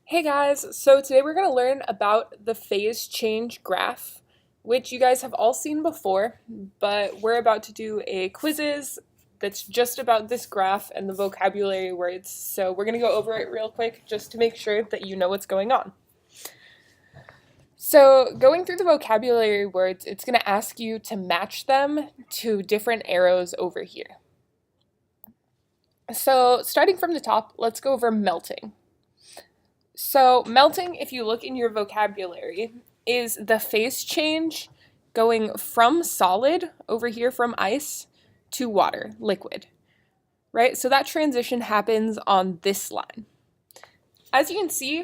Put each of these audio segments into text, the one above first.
Hey guys, so today we're going to learn about the phase change graph, which you guys have all seen before, but we're about to do a quizzes that's just about this graph and the vocabulary words. So we're going to go over it real quick just to make sure that you know what's going on. So going through the vocabulary words, it's going to ask you to match them to different arrows over here. So starting from the top, let's go over melting. So melting, if you look in your vocabulary, is the phase change going from solid, over here from ice, to water, liquid, right? So that transition happens on this line. As you can see,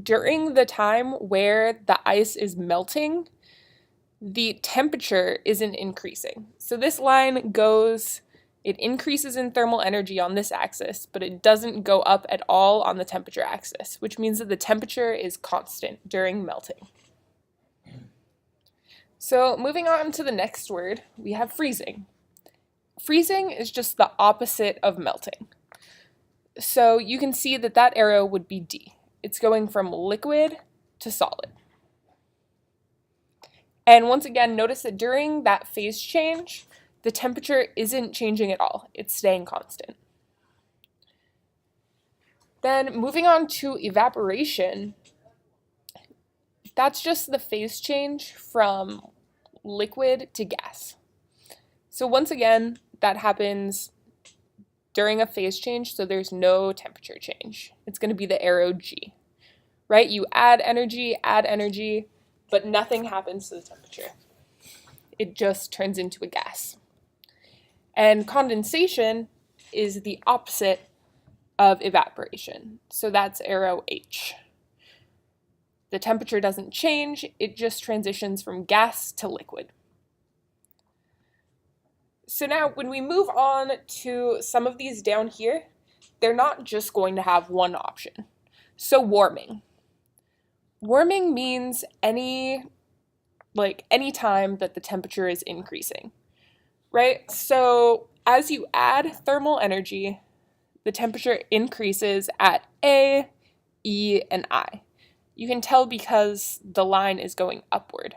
during the time where the ice is melting, the temperature isn't increasing. So this line goes, it increases in thermal energy on this axis, but it doesn't go up at all on the temperature axis, which means that the temperature is constant during melting. So moving on to the next word, we have freezing. Freezing is just the opposite of melting. So you can see that that arrow would be D. It's going from liquid to solid. And once again, notice that during that phase change, the temperature isn't changing at all. It's staying constant. Then moving on to evaporation, that's just the phase change from liquid to gas. So once again, that happens during a phase change, so there's no temperature change. It's going to be the arrow G, right? You add energy, but nothing happens to the temperature. It just turns into a gas. And condensation is the opposite of evaporation. So that's arrow H. The temperature doesn't change, it just transitions from gas to liquid. So now when we move on to some of these down here, they're not just going to have one option. So warming. Warming means any time that the temperature is increasing. Right? So as you add thermal energy, the temperature increases at A, E, and I. You can tell because the line is going upward.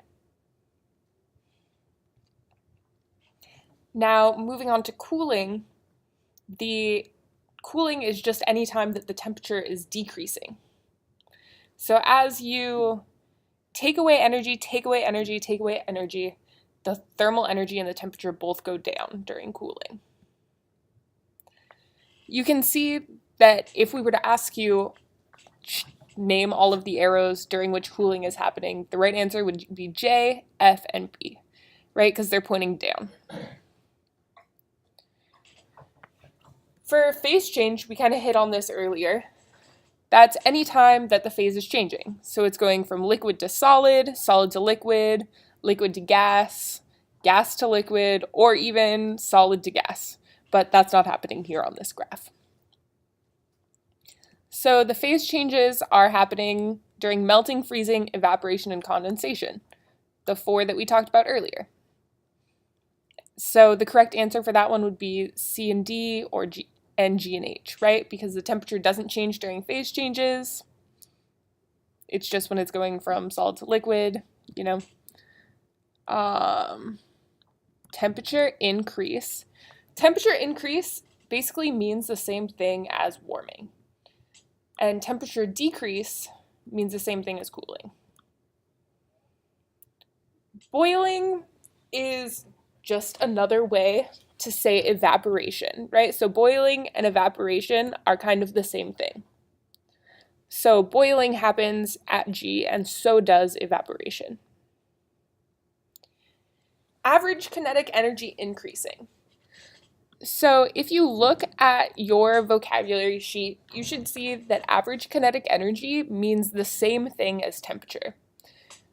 Now, moving on to cooling, the cooling is just any time that the temperature is decreasing. So as you take away energy, the thermal energy and the temperature both go down during cooling. You can see that if we were to ask you, name all of the arrows during which cooling is happening, the right answer would be J, F, and B, right? Because they're pointing down. For phase change, we kind of hit on this earlier. That's any time that the phase is changing. So it's going from liquid to solid, solid to liquid, liquid to gas, gas to liquid, or even solid to gas. But that's not happening here on this graph. So the phase changes are happening during melting, freezing, evaporation, and condensation, the four that we talked about earlier. So the correct answer for that one would be C and D, or G and H, right? Because the temperature doesn't change during phase changes. It's just when it's going from solid to liquid, Temperature increase. Temperature increase basically means the same thing as warming. And temperature decrease means the same thing as cooling. Boiling is just another way to say evaporation, right? So boiling and evaporation are kind of the same thing. So boiling happens at G, and so does evaporation. Average kinetic energy increasing. So if you look at your vocabulary sheet, you should see that average kinetic energy means the same thing as temperature,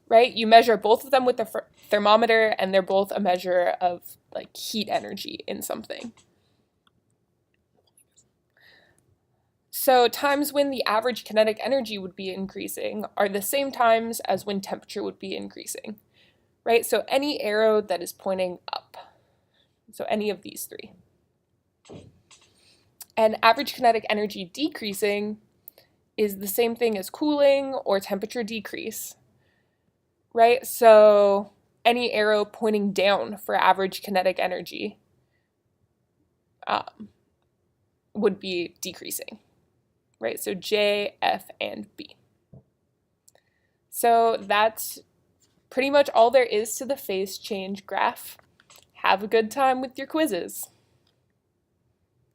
right? You measure both of them with the thermometer, and they're both a measure of heat energy in something. So times when the average kinetic energy would be increasing are the same times as when temperature would be increasing, right? So any arrow that is pointing up, so any of these three. And average kinetic energy decreasing is the same thing as cooling or temperature decrease, right? So any arrow pointing down for average kinetic energy would be decreasing, right? So J, F, and B. So that's pretty much all there is to the phase change graph. Have a good time with your quizzes.